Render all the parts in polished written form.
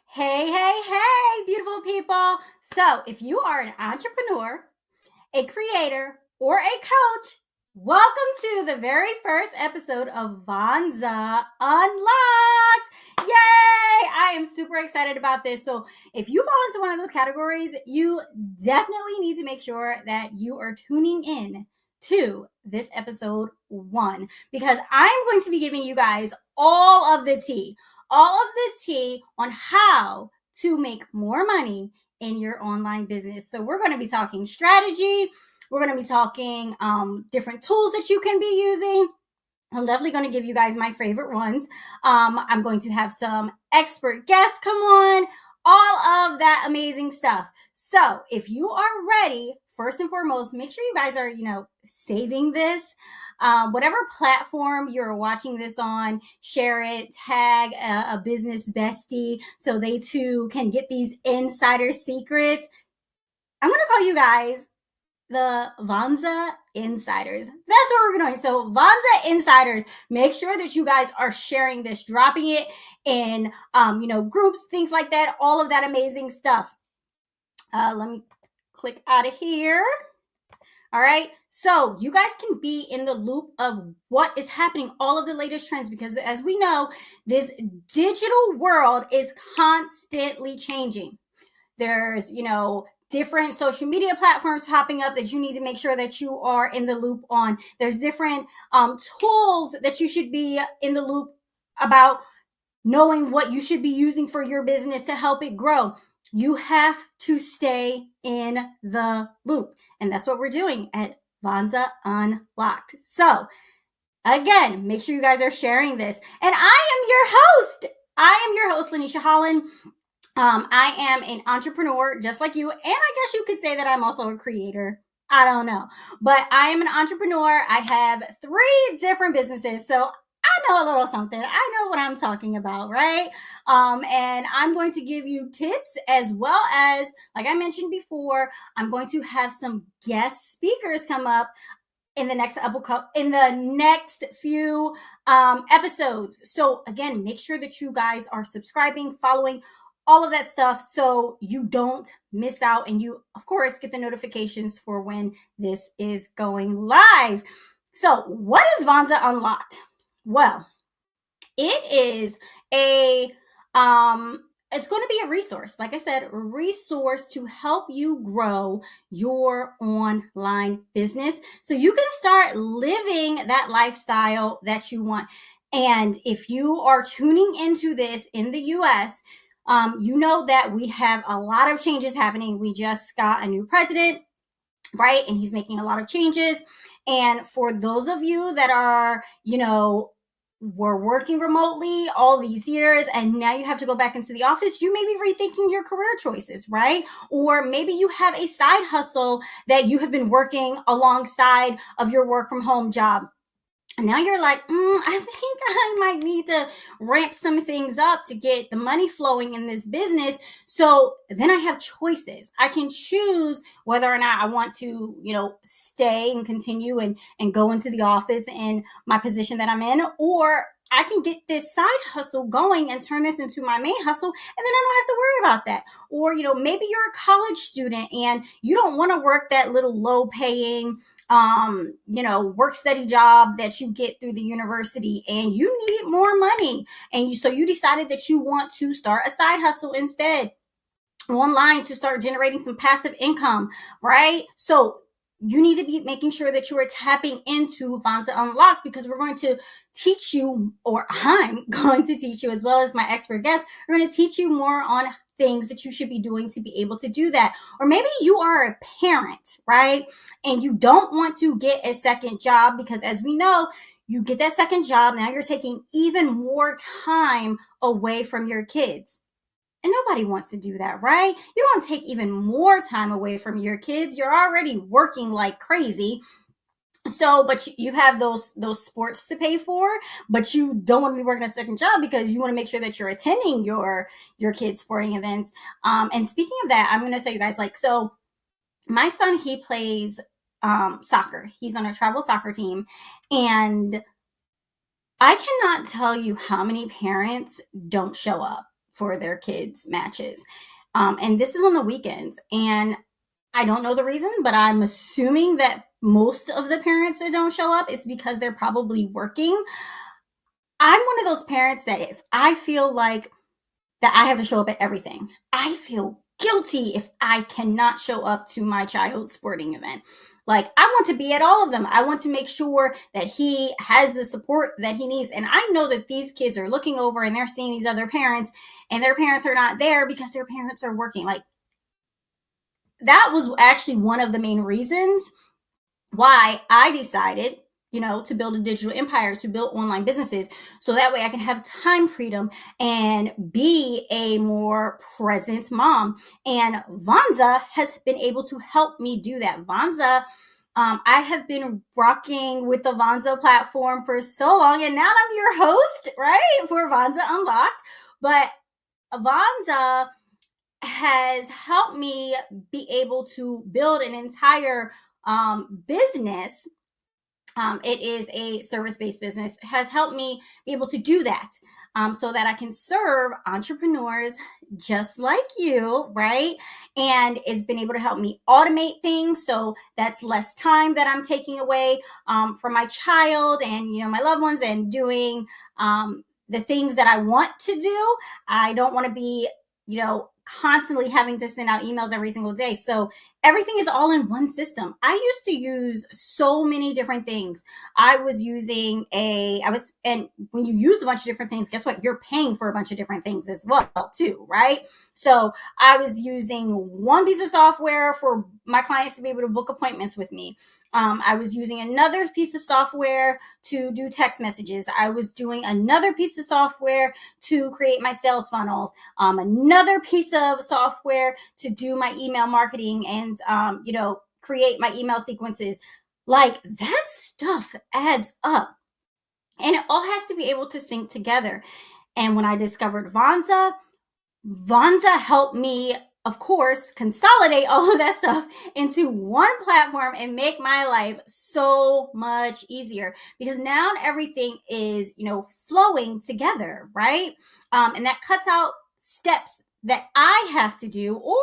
Hey, beautiful people. So, if you are an entrepreneur, a creator, or a coach, welcome to the very first episode of Vonza Unlocked. Yay! I am super excited about this. So, if you fall into one of those categories, you definitely need to make sure that you are tuning in to this episode 1 because I'm going to be giving you guys all of the tea on how to make more money in your online business. So we're going to be talking strategy. We're going to be talking different tools that you can be using. I'm definitely going to give you guys my favorite ones. I'm going to have some expert guests come on, all of that amazing stuff. So if you are ready, first and foremost, make sure you guys are, saving this. Whatever platform you're watching this on, share it, tag a business bestie so they too can get these insider secrets. I'm going to call you guys the Vonza Insiders. That's what we're doing. So Vonza Insiders, make sure that you guys are sharing this, dropping it in, groups, things like that, all of that amazing stuff. Let me click out of here. All right. So you guys can be in the loop of what is happening, all of the latest trends, because as we know, this digital world is constantly changing. There's, different social media platforms popping up that you need to make sure that you are in the loop on. There's different tools that you should be in the loop about, knowing what you should be using for your business to help it grow. You have to stay in the loop. And that's what we're doing at Vonza Unlocked. So again, make sure you guys are sharing this. And I am your host, Lanisha Holland. I am an entrepreneur just like you. And I guess you could say that I'm also a creator. I don't know. But I am an entrepreneur. I have 3 different businesses. So I know a little something. I know what I'm talking about, right? And I'm going to give you tips as well as, like I mentioned before, I'm going to have some guest speakers come up in the next few episodes. So again, make sure that you guys are subscribing, following, all of that stuff so you don't miss out, and you of course get the notifications for when this is going live. So what is Vonza Unlocked? Well, it is it's going to be a resource, like I said, a resource to help you grow your online business so you can start living that lifestyle that you want. And if you are tuning into this in the US, you know that we have a lot of changes happening. We just got a new president, right? And he's making a lot of changes. And for those of you that are, were working remotely all these years and now you have to go back into the office, you may be rethinking your career choices, right? Or maybe you have a side hustle that you have been working alongside of your work from home job. And now you're like, I think I might need to ramp some things up to get the money flowing in this business. So then I have choices. I can choose whether or not I want to, stay and continue and go into the office in my position that I'm in, or I can get this side hustle going and turn this into my main hustle, and then I don't have to worry about that. Or, maybe you're a college student and you don't want to work that little low paying, work study job that you get through the university, and you need more money. And so you decided that you want to start a side hustle instead online to start generating some passive income, right? So you need to be making sure that you are tapping into Vonza Unlocked, because we're going to teach you, or I'm going to teach you, as well as my expert guests, we're going to teach you more on things that you should be doing to be able to do that. Or maybe you are a parent, right? And you don't want to get a second job because, as we know, you get that second job, now you're taking even more time away from your kids. And nobody wants to do that, right? You don't take even more time away from your kids. You're already working like crazy. So, but you have those sports to pay for, but you don't want to be working a second job because you want to make sure that you're attending your kids' sporting events. And speaking of that, I'm going to tell you guys, so my son, he plays soccer. He's on a travel soccer team, and I cannot tell you how many parents don't show up for their kids' matches. And this is on the weekends. And I don't know the reason, but I'm assuming that most of the parents that don't show up, it's because they're probably working. I'm one of those parents that if I feel like that I have to show up at everything, I feel guilty if I cannot show up to my child's sporting event. Like, I want to be at all of them. I want to make sure that he has the support that he needs. And I know that these kids are looking over and they're seeing these other parents, and their parents are not there because their parents are working. Like, that was actually one of the main reasons why I decided, to build a digital empire, to build online businesses. So that way I can have time freedom and be a more present mom. And Vonza has been able to help me do that. Vonza, I have been rocking with the Vonza platform for so long, and now I'm your host, right, for Vonza Unlocked. But Vonza has helped me be able to build an entire business. It is a service-based business, has helped me be able to do that, so that I can serve entrepreneurs just like you, right? And it's been able to help me automate things, so that's less time that I'm taking away from my child and my loved ones, and doing the things that I want to do. I don't want to be constantly having to send out emails every single day. So everything is all in one system. I used to use so many different things. And when you use a bunch of different things, guess what? You're paying for a bunch of different things as well, too, right? So I was using one piece of software for my clients to be able to book appointments with me. I was using another piece of software to do text messages. I was doing another piece of software to create my sales funnels, another piece of software to do my email marketing and, create my email sequences. Like, that stuff adds up, and it all has to be able to sync together. And when I discovered Vonza helped me, of course, consolidate all of that stuff into one platform and make my life so much easier, because now everything is, flowing together, right? And that cuts out steps that I have to do, or,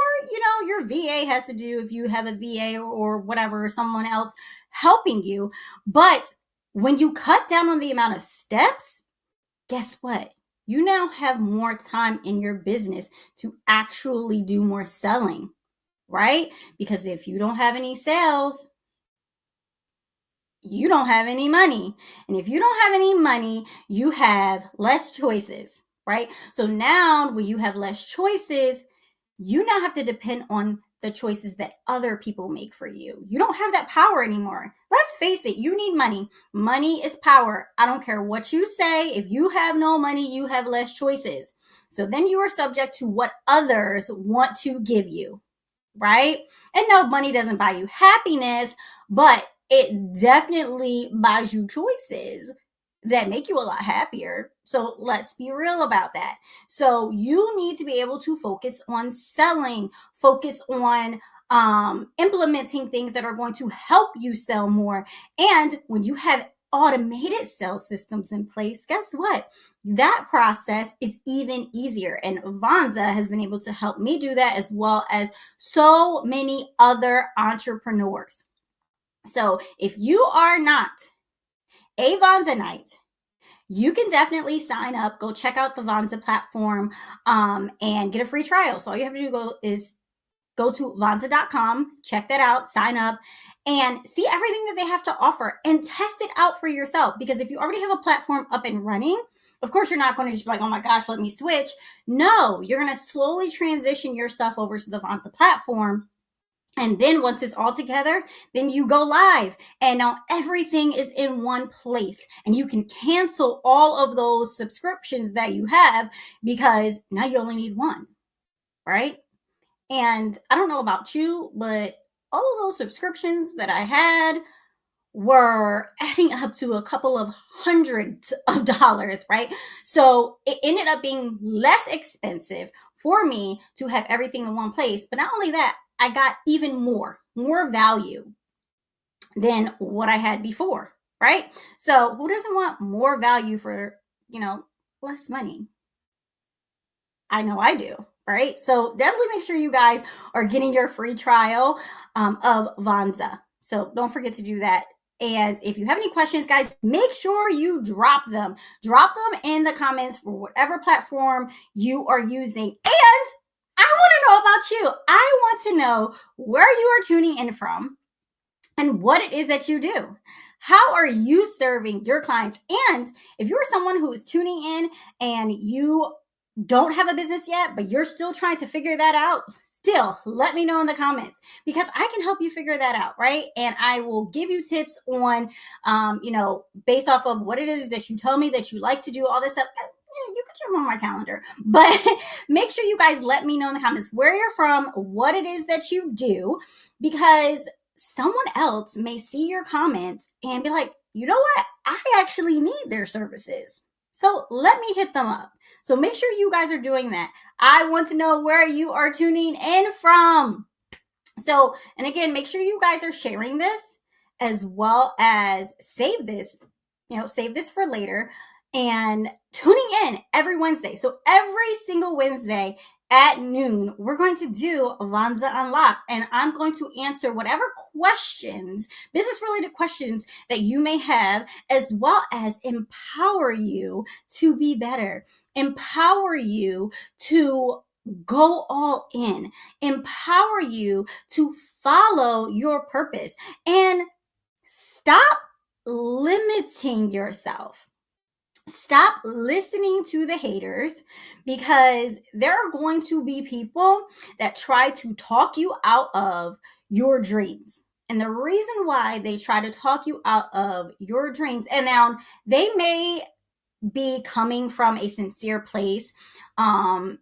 your VA has to do if you have a VA or whatever, or someone else helping you. But when you cut down on the amount of steps, guess what? You now have more time in your business to actually do more selling, right? Because if you don't have any sales, you don't have any money. And if you don't have any money, you have less choices, right? So now when you have less choices, you now have to depend on the choices that other people make for you. You don't have that power anymore. Let's face it, you need money. Money is power. I don't care what you say. If you have no money, you have less choices. So then you are subject to what others want to give you, right? And no, money doesn't buy you happiness, but it definitely buys you choices that make you a lot happier. So let's be real about that. So you need to be able to focus on selling, focus on implementing things that are going to help you sell more. And when you have automated sales systems in place, guess what? That process is even easier. And Vonza has been able to help me do that, as well as so many other entrepreneurs. So if you are not a Vonzanite, you can definitely sign up. Go check out the Vonza platform and get a free trial. So all you have to do is go to Vonza.com, check that out, sign up, and see everything that they have to offer and test it out for yourself. Because if you already have a platform up and running, of course, you're not going to just be like, oh my gosh, let me switch. No, you're going to slowly transition your stuff over to the Vonza platform. And then once it's all together, then you go live, and now everything is in one place, and you can cancel all of those subscriptions that you have, because now you only need one, right? And I don't know about you, but all of those subscriptions that I had were adding up to a couple of hundreds of dollars, right? So it ended up being less expensive for me to have everything in one place. But not only that, I got even more value than what I had before, right? So who doesn't want more value for, less money? I know I do, right? So definitely make sure you guys are getting your free trial of Vonza. So don't forget to do that. And if you have any questions, guys, make sure you drop them. Drop them in the comments for whatever platform you are using. And I want to know about you. I want to know where you are tuning in from and what it is that you do. How are you serving your clients? And if you're someone who is tuning in and you don't have a business yet, but you're still trying to figure that out, still let me know in the comments because I can help you figure that out, right? And I will give you tips on, based off of what it is that you tell me that you like to do, all this stuff. You can jump on my calendar, but make sure you guys let me know in the comments where you're from, what it is that you do, because someone else may see your comments and be like, you know what? I actually need their services. So let me hit them up. So make sure you guys are doing that. I want to know where you are tuning in from. So, and again, make sure you guys are sharing this as well as save this for later and tuning in every Wednesday. So every single Wednesday at noon, we're going to do Vonza Unlocked, and I'm going to answer whatever questions, business-related questions that you may have, as well as empower you to be better, empower you to go all in, empower you to follow your purpose, and stop limiting yourself. Stop listening to the haters because there are going to be people that try to talk you out of your dreams. And the reason why they try to talk you out of your dreams, and now they may be coming from a sincere place, and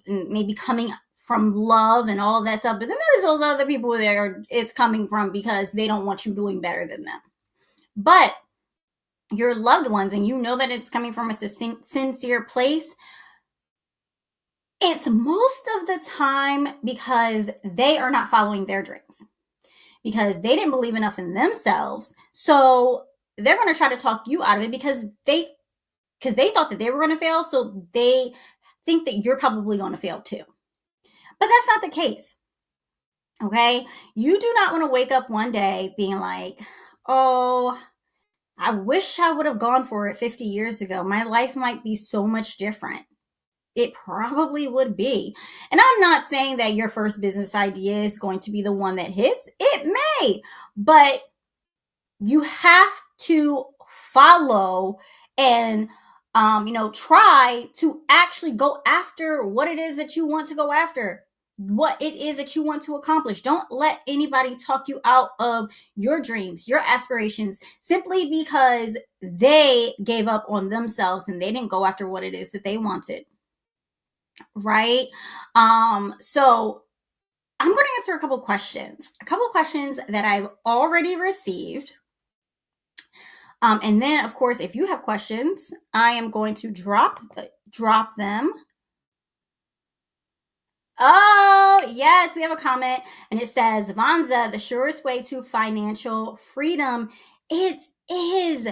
maybe coming from love and all of that stuff. But then there's those other people there it's coming from because they don't want you doing better than them. But your loved ones, and you know that it's coming from a sincere place, it's most of the time because they are not following their dreams, because they didn't believe enough in themselves. So they're going to try to talk you out of it because they thought that they were going to fail. So they think that you're probably going to fail too. But that's not the case. Okay. You do not want to wake up one day being like, oh, I wish I would have gone for it 50 years ago. My life might be so much different. It probably would be. And I'm not saying that your first business idea is going to be the one that hits. It may, but you have to follow and try to actually go after what it is that you want to go after, what it is that you want to accomplish. Don't let anybody talk you out of your dreams, your aspirations, simply because they gave up on themselves and they didn't go after what it is that they wanted. Right? So I'm going to answer a couple questions that I've already received. And then, of course, if you have questions, I am going to drop them. Oh, yes, we have a comment, and it says, Vonza, the surest way to financial freedom. It is.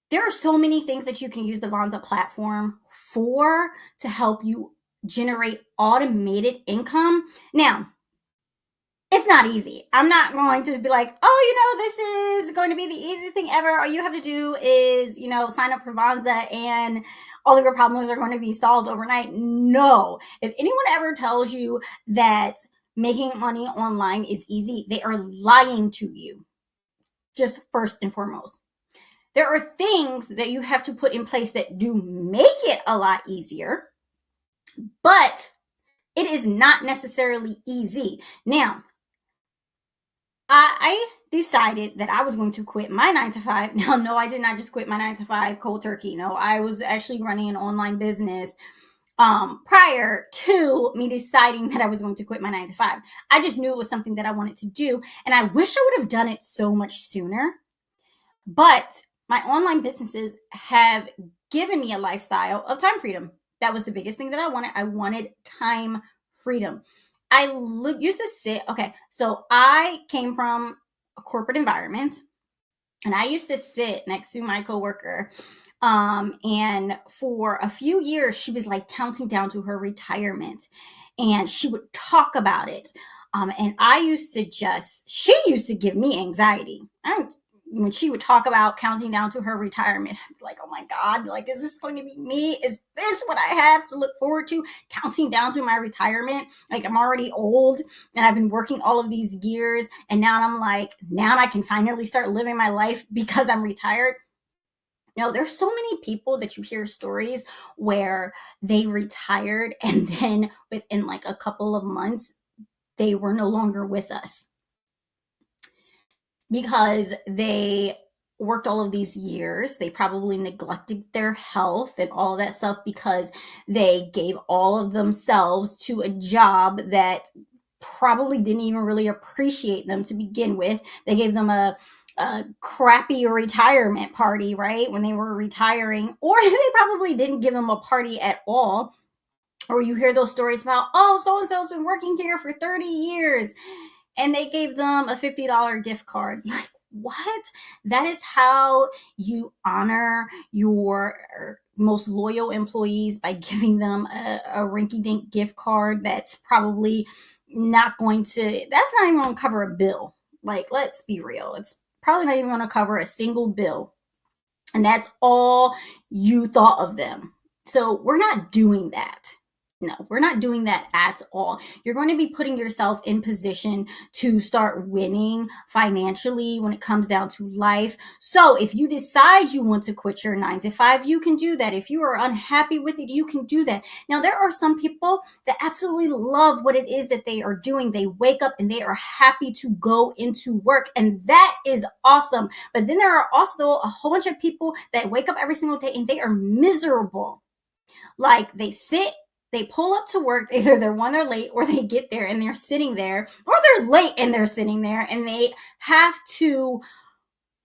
There are so many things that you can use the Vonza platform for to help you generate automated income. Now, it's not easy. I'm not going to be like, oh, this is going to be the easiest thing ever. All you have to do is, sign up for Vonza and all of your problems are going to be solved overnight. No. If anyone ever tells you that making money online is easy, they are lying to you. Just first and foremost. There are things that you have to put in place that do make it a lot easier, but it is not necessarily easy. Now, I decided that I was going to quit my 9-to-5. Now, no, I did not just quit my 9-to-5 cold turkey. No, I was actually running an online business prior to me deciding that I was going to quit my 9-to-5. I just knew it was something that I wanted to do, and I wish I would have done it so much sooner. But my online businesses have given me a lifestyle of time freedom. That was the biggest thing that I wanted. I wanted time freedom. I used to sit, okay, so I came from a corporate environment, And I used to sit next to my coworker. And for a few years, she was like counting down to her retirement and she would talk about it. And I used to she used to give me anxiety. When she would talk about counting down to her retirement, I'd be like, oh my God, like, is this going to be me? Is this what I have to look forward to? Counting down to my retirement? Like, I'm already old and I've been working all of these years. And now I'm like, now I can finally start living my life because I'm retired. No, there's so many people that you hear stories where they retired and then within like a couple of months, they were no longer with us because they worked all of these years. They probably neglected their health and all that stuff because they gave all of themselves to a job that probably didn't even really appreciate them to begin with. They gave them a crappy retirement party, right? When they were retiring, or they probably didn't give them a party at all. Or you hear those stories about, oh, so and so's been working here for 30 years and they gave them a $50 gift card. Like, what? That is how you honor your most loyal employees, by giving them a rinky dink gift card that's probably not going to, that's not even going to cover a bill. Like, let's be real. It's probably not even going to cover a single bill. And that's all you thought of them. So we're not doing that. No, we're not doing that at all. You're going to be putting yourself in position to start winning financially when it comes down to life. So if you decide you want to quit your 9 to 5, you can do that. If you are unhappy with it, you can do that. Now, there are some people that absolutely love what it is that they are doing. They wake up and they are happy to go into work, and that is awesome. But then there are also a whole bunch of people that wake up every single day and they are miserable. Like, they pull up to work, either they're late or they get there and they're sitting there, or they're late and they're sitting there, and they have to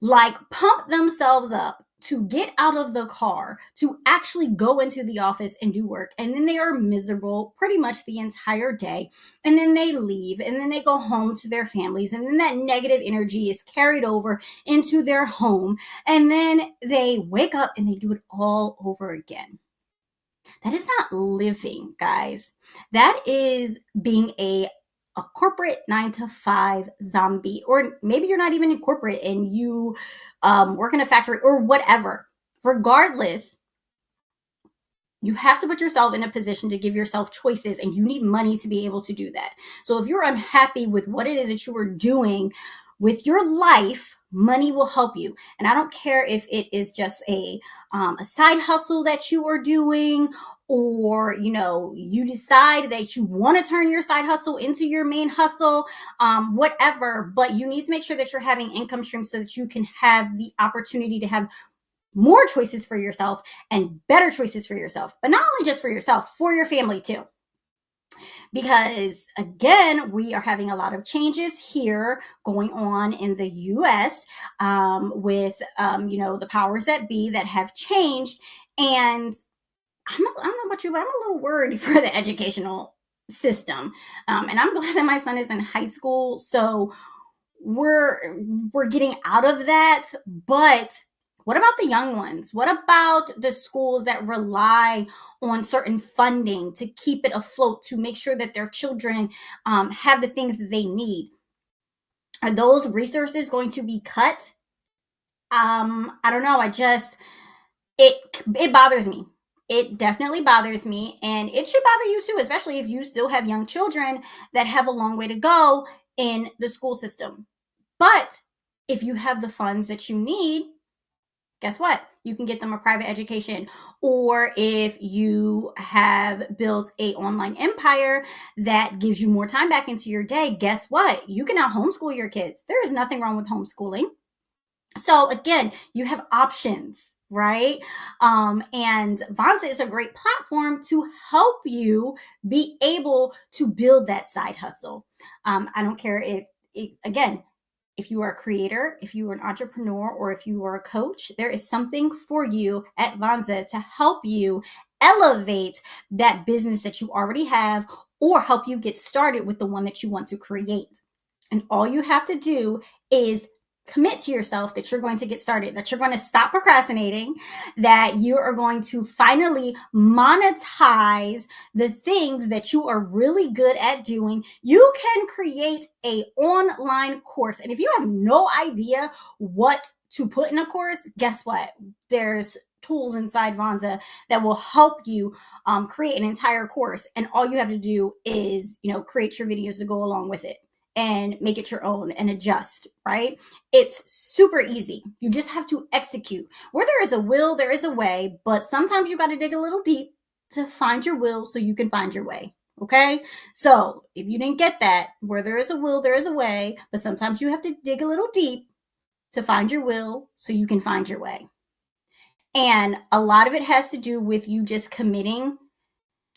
like pump themselves up to get out of the car to actually go into the office and do work. And then they are miserable pretty much the entire day. And then they leave and then they go home to their families. And then that negative energy is carried over into their home. And then they wake up and they do it all over again. That is not living, guys. That is being a corporate 9 to 5 zombie. Or maybe you're not even in corporate and you work in a factory or whatever. Regardless, you have to put yourself in a position to give yourself choices, and you need money to be able to do that. So if you're unhappy with what it is that you are doing with your life, money will help you. And I don't care if it is just a side hustle that you are doing, or you decide that you want to turn your side hustle into your main hustle, whatever. But you need to make sure that you're having income streams so that you can have the opportunity to have more choices for yourself and better choices for yourself. But not only just for yourself, for your family too. Because again, we are having a lot of changes here going on in the US, with the powers that be that have changed. And I don't know about you, but I'm a little worried for the educational system. And I'm glad that my son is in high school, so we're getting out of that. But what about the young ones? What about the schools that rely on certain funding to keep it afloat, to make sure that their children have the things that they need? Are those resources going to be cut? I don't know. It bothers me. It definitely bothers me, and it should bother you too, especially if you still have young children that have a long way to go in the school system. But if you have the funds that you need, guess what? You can get them a private education. Or if you have built a online empire that gives you more time back into your day, guess what? You can now homeschool your kids. There is nothing wrong with homeschooling. So again, you have options, right? And Vonza is a great platform to help you be able to build that side hustle. I don't care again, if you are a creator, if you are an entrepreneur, or if you are a coach, there is something for you at Vonza to help you elevate that business that you already have, or help you get started with the one that you want to create. And all you have to do is commit to yourself that you're going to get started, that you're going to stop procrastinating, that you are going to finally monetize the things that you are really good at doing. You can create a online course. And if you have no idea what to put in a course, guess what? There's tools inside Vonza that will help you create an entire course. And all you have to do is, create your videos to go along with it and make it your own and adjust, right? It's super easy. You just have to execute. Where there is a will, there is a way, but sometimes you got to dig a little deep to find your will so you can find your way. Okay? So if you didn't get that, where there is a will, there is a way, but sometimes you have to dig a little deep to find your will so you can find your way. And a lot of it has to do with you just committing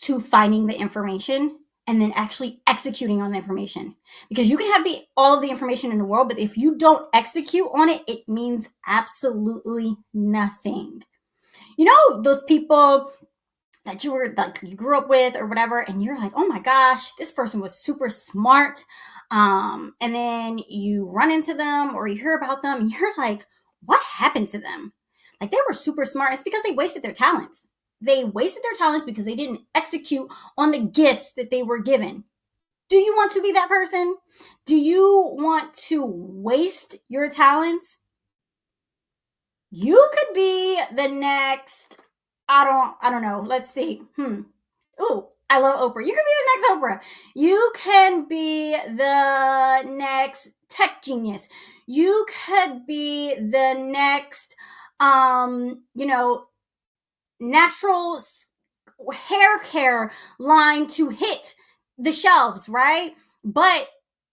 to finding the information and then actually executing on the information. Because you can have all of the information in the world, but if you don't execute on it, it means absolutely nothing. Those people that you grew up with or whatever, and you're like, oh my gosh, this person was super smart. And then you run into them or you hear about them and you're like, what happened to them? Like, they were super smart. It's because they wasted their talents. They wasted their talents because they didn't execute on the gifts that they were given. Do you want to be that person? Do you want to waste your talents? You could be the next, I don't know. Let's see. Ooh, I love Oprah. You could be the next Oprah. You can be the next tech genius. You could be the next, natural hair care line to hit the shelves, right? But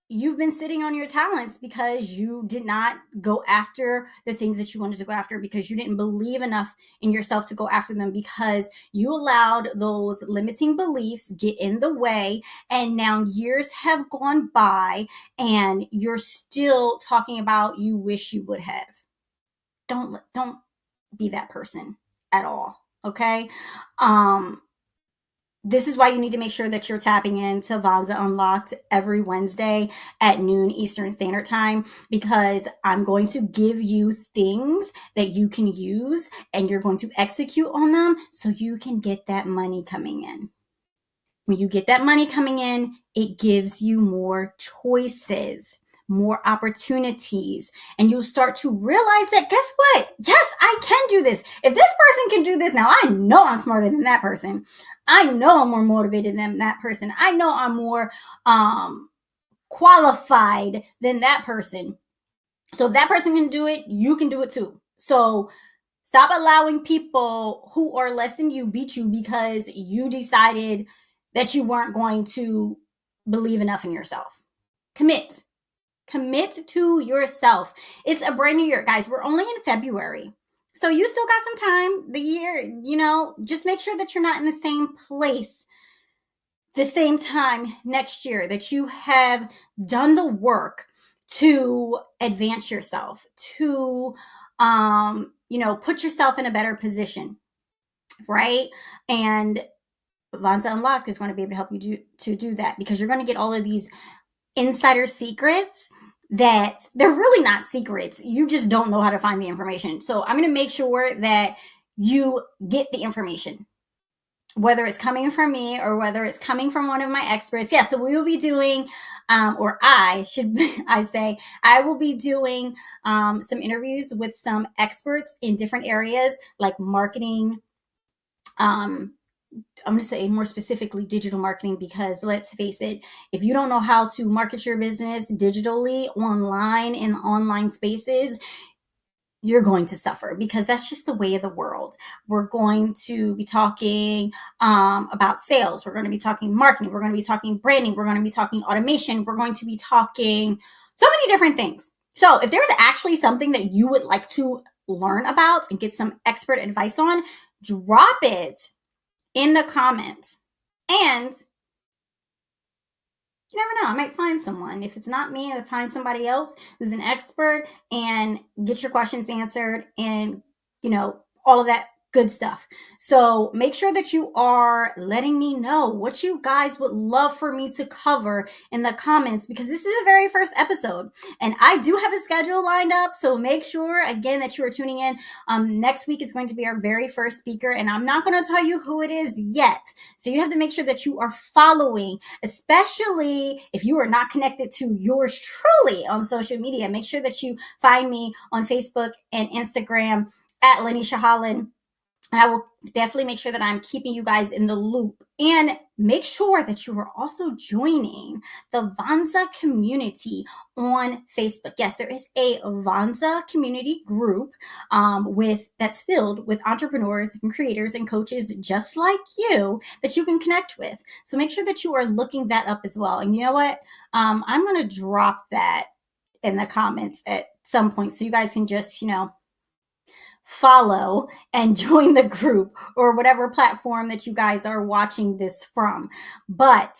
you've been sitting on your talents because you did not go after the things that you wanted to go after, because you didn't believe enough in yourself to go after them, because you allowed those limiting beliefs get in the way. And now years have gone by and you're still talking about you wish you would have. Don't be that person at all. Okay. This is why you need to make sure that you're tapping into Vonza Unlocked every Wednesday at noon Eastern Standard Time, because I'm going to give you things that you can use and you're going to execute on them so you can get that money coming in. When you get that money coming in, it gives you more choices, more opportunities, and you'll start to realize that, guess what? Yes, I can do this. If this person can do this, now I know I'm smarter than that person. I know I'm more motivated than that person. I know I'm more qualified than that person. So if that person can do it, you can do it too. So stop allowing people who are less than you beat you because you decided that you weren't going to believe enough in yourself. Commit to yourself. It's a brand new year, guys. We're only in February. So you still got some time. The year, just make sure that you're not in the same place the same time next year, that you have done the work to advance yourself, to put yourself in a better position, right? And Vonza Unlocked is going to be able to help you do that, because you're going to get all of these insider secrets that they're really not secrets. You just don't know how to find the information. So I'm going to make sure that you get the information, whether it's coming from me or whether it's coming from one of my experts. Yeah, so we will be doing, I will be doing some interviews with some experts in different areas like marketing. I'm going to say more specifically digital marketing, because let's face it, if you don't know how to market your business digitally, online, in online spaces, you're going to suffer, because that's just the way of the world. We're going to be talking about sales. We're going to be talking marketing. We're going to be talking branding. We're going to be talking automation. We're going to be talking so many different things. So if there's actually something that you would like to learn about and get some expert advice on, drop it in the comments. And you never know, I might find someone. If it's not me, I'll find somebody else who's an expert and get your questions answered, and all of that good stuff. So make sure that you are letting me know what you guys would love for me to cover in the comments, because this is the very first episode and I do have a schedule lined up. So make sure again that you are tuning in. Next week is going to be our very first speaker, and I'm not going to tell you who it is yet. So you have to make sure that you are following, especially if you are not connected to yours truly on social media. Make sure that you find me on Facebook and Instagram at Lanisha Holland. And I will definitely make sure that I'm keeping you guys in the loop, and make sure that you are also joining the Vonza community on Facebook. Yes, there is a Vonza community group that's filled with entrepreneurs and creators and coaches just like you that you can connect with. So make sure that you are looking that up as well. And you know what? I'm going to drop that in the comments at some point so you guys can just, follow and join the group or whatever platform that you guys are watching this from. But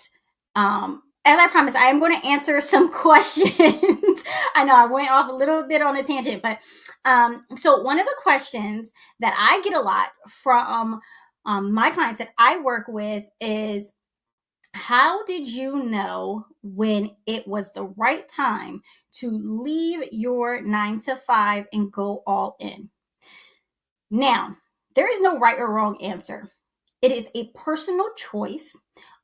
as I promised, I am going to answer some questions. I know I went off a little bit on a tangent, but so one of the questions that I get a lot from my clients that I work with is, how did you know when it was the right time to leave your 9 to 5 and go all in? Now, there is no right or wrong answer. It is a personal choice.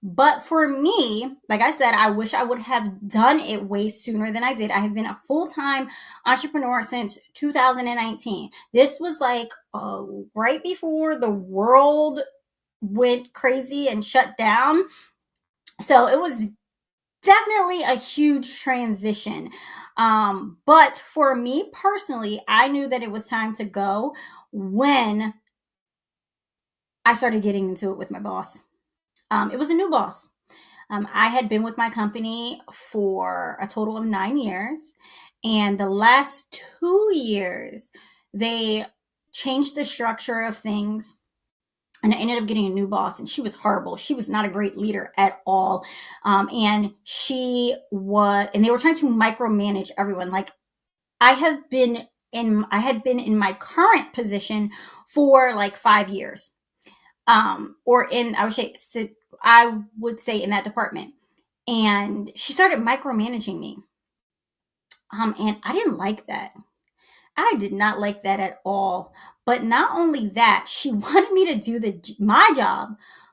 But for me, like I said, I wish I would have done it way sooner than I did. I have been a full-time entrepreneur since 2019. This was like right before the world went crazy and shut down. So it was definitely a huge transition. But for me personally, I knew that it was time to go when I started getting into it with my boss. It was a new boss. I had been with my company for a total of 9 years. And the last 2 years, they changed the structure of things. And I ended up getting a new boss, and she was horrible. She was not a great leader at all. And they were trying to micromanage everyone. Like I had been in my current position for like 5 years. I would say in that department. And she started micromanaging me. And I didn't like that. I did not like that at all. But not only that, she wanted me to do my job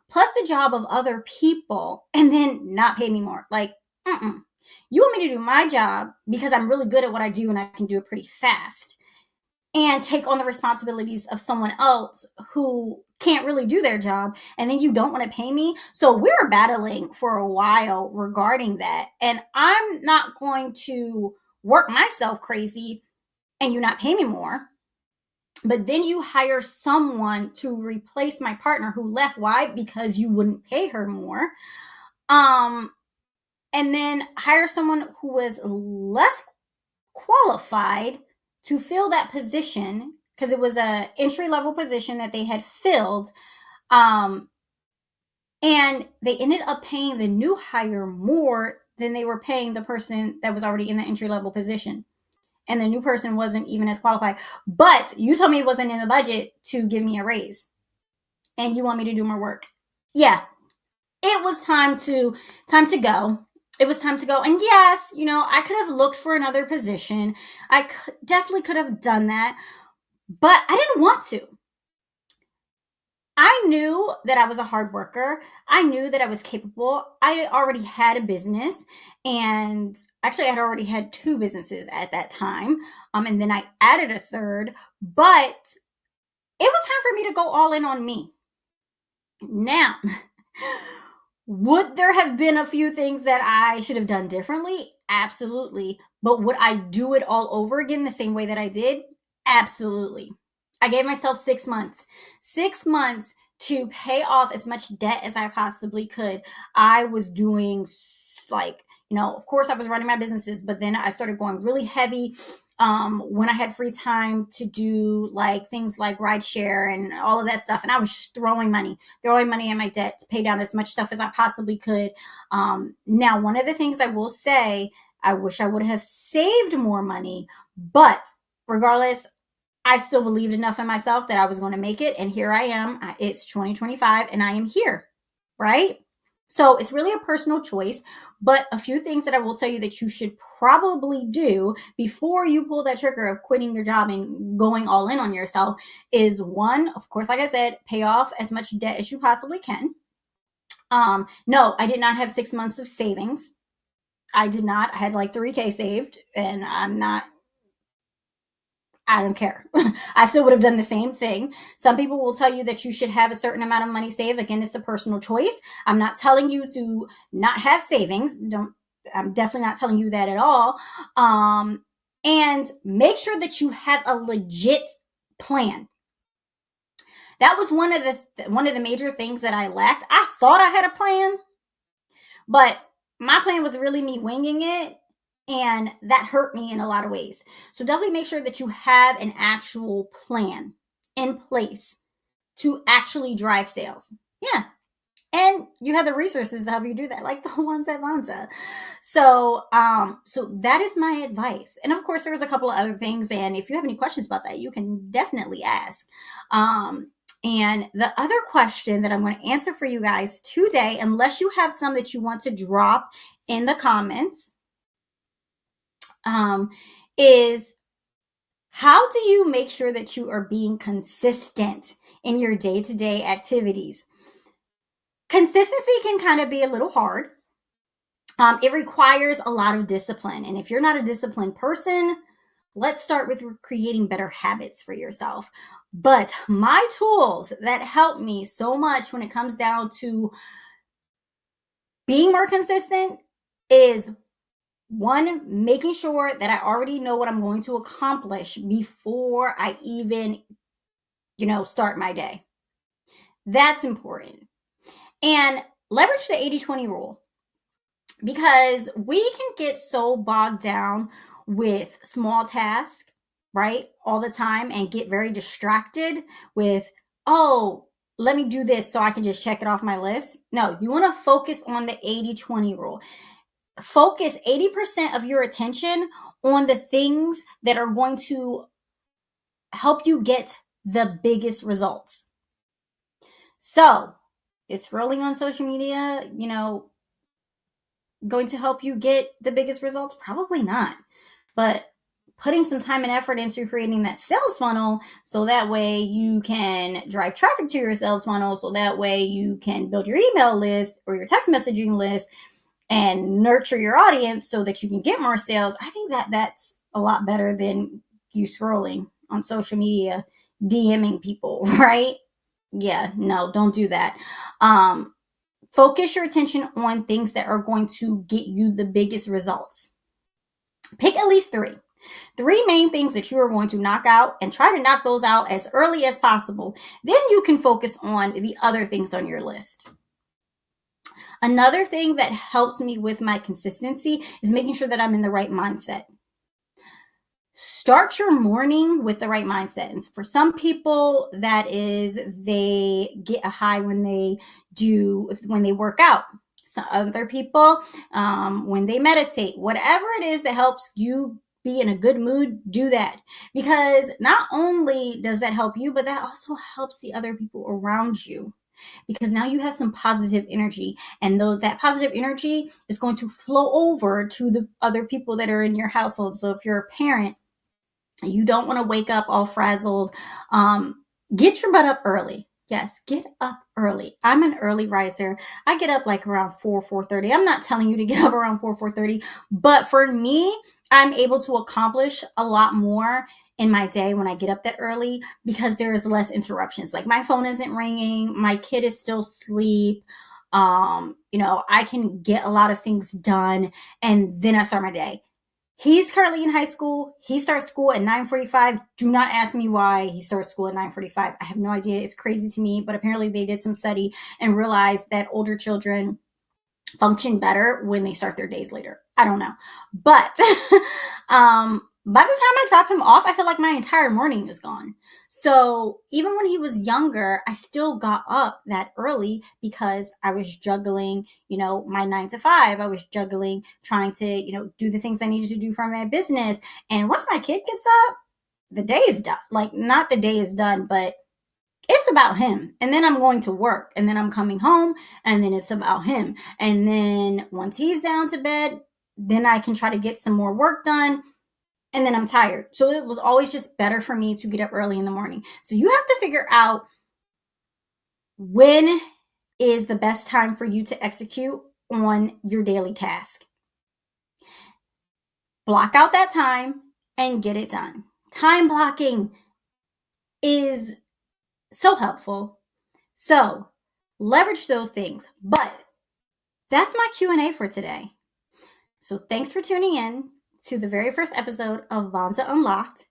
plus the job of other people and then not pay me more. Like, you want me to do my job because I'm really good at what I do and I can do it pretty fast, and take on the responsibilities of someone else who can't really do their job, and then you don't want to pay me. So we were battling for a while regarding that. And I'm not going to work myself crazy and you not pay me more. But then you hire someone to replace my partner who left. Why? Because you wouldn't pay her more. And then hire someone who was less qualified to fill that position, because it was a entry-level position that they had filled. And they ended up paying the new hire more than they were paying the person that was already in the entry-level position. And the new person wasn't even as qualified. But you told me it wasn't in the budget to give me a raise, and you want me to do more work. Yeah, it was time to go. It was time to go. And yes, I could have looked for another position. Definitely could have done that, but I didn't want to. I knew that I was a hard worker. I knew that I was capable. I already had a business, and actually I had already had 2 businesses at that time. And then I added a third, but it was time for me to go all in on me. Now, would there have been a few things that I should have done differently? Absolutely. But would I do it all over again the same way that I did? Absolutely. I gave myself 6 months. 6 months to pay off as much debt as I possibly could. I was doing of course I was running my businesses, but then I started going really heavy when I had free time to do like things like rideshare and all of that stuff. And I was just throwing money in my debt to pay down as much stuff as I possibly could. Now, one of the things I will say, I wish I would have saved more money, but regardless, I still believed enough in myself that I was going to make it. And here I am. It's 2025 and I am here, right? So it's really a personal choice, but a few things that I will tell you that you should probably do before you pull that trigger of quitting your job and going all in on yourself is one, of course, like I said, pay off as much debt as you possibly can. No, I did not have 6 months of savings. I did not. I had like 3K saved, and I don't care. I still would have done the same thing. Some people will tell you that you should have a certain amount of money saved. Again, it's a personal choice. I'm not telling you to not have savings. Don't. I'm definitely not telling you that at all. And make sure that you have a legit plan. That was one of the major things that I lacked. I thought I had a plan, but my plan was really me winging it. And that hurt me in a lot of ways. So definitely make sure that you have an actual plan in place to actually drive sales. Yeah. And you have the resources to help you do that, like the ones at Vonza. So that is my advice. And of course, there's a couple of other things. And if you have any questions about that, you can definitely ask. And the other question that I'm going to answer for you guys today, unless you have some that you want to drop in the comments, is how do you make sure that you are being consistent in your day-to-day activities? Consistency can kind of be a little hard. It requires a lot of discipline. And if you're not a disciplined person, let's start with creating better habits for yourself. But my tools that help me so much when it comes down to being more consistent is one, making sure that I already know what I'm going to accomplish before I even, start my day. That's important. And leverage the 80-20 rule, because we can get so bogged down with small tasks, right, all the time and get very distracted with, oh, let me do this so I can just check it off my list. No, you want to focus on the 80-20 rule. Focus 80% of your attention on the things that are going to help you get the biggest results. So, is scrolling on social media, going to help you get the biggest results? Probably not. But putting some time and effort into creating that sales funnel so that way you can drive traffic to your sales funnel, so that way you can build your email list or your text messaging list and nurture your audience so that you can get more sales. I think that that's a lot better than you scrolling on social media, DMing people, right? Yeah, no, don't do that. Focus your attention on things that are going to get you the biggest results. Pick at least three main things that you are going to knock out, and try to knock those out as early as possible. Then you can focus on the other things on your list. Another thing that helps me with my consistency is making sure that I'm in the right mindset. Start your morning with the right mindset. And for some people, that is they get a high when they work out. Some other people, when they meditate, whatever it is that helps you be in a good mood, do that. Because not only does that help you, but that also helps the other people around you. Because now you have some positive energy, and that positive energy is going to flow over to the other people that are in your household. So if you're a parent, you don't want to wake up all frazzled. Get your butt up early. Yes, get up early. I'm an early riser. I get up like around 4:30. I'm not telling you to get up around 4:30, but for me, I'm able to accomplish a lot more in my day when I get up that early because there is less interruptions. Like my phone isn't ringing, my kid is still asleep. I can get a lot of things done, and then I start my day. He's currently in high school. He starts school at 9:45. Do not ask me why he starts school at 9:45. I have no idea. It's crazy to me, but apparently they did some study and realized that older children function better when they start their days later. I don't know. But by the time I drop him off, I feel like my entire morning is gone. So even when he was younger, I still got up that early because I was juggling, my 9 to 5. I was juggling trying to, do the things I needed to do for my business. And once my kid gets up, the day is done. Like, not the day is done, but it's about him. And then I'm going to work, and then I'm coming home, and then it's about him. And then once he's down to bed, then I can try to get some more work done, and then I'm tired. So it was always just better for me to get up early in the morning. So you have to figure out when is the best time for you to execute on your daily task. Block out that time and get it done. Time blocking is so helpful. So leverage those things. But that's my Q&A for today. So thanks for tuning in to the very first episode of Vonza Unlocked.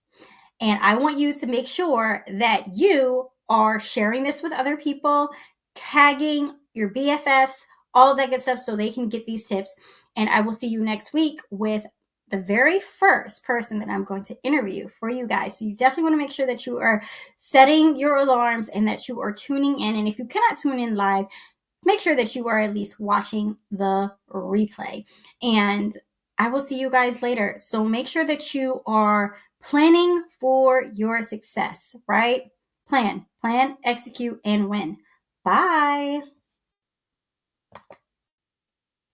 And I want you to make sure that you are sharing this with other people, tagging your BFFs, all of that good stuff so they can get these tips. And I will see you next week with the very first person that I'm going to interview for you guys. So you definitely want to make sure that you are setting your alarms and that you are tuning in. And if you cannot tune in live, make sure that you are at least watching the replay. And I will see you guys later. So make sure that you are planning for your success, right? Plan, execute, and win. Bye.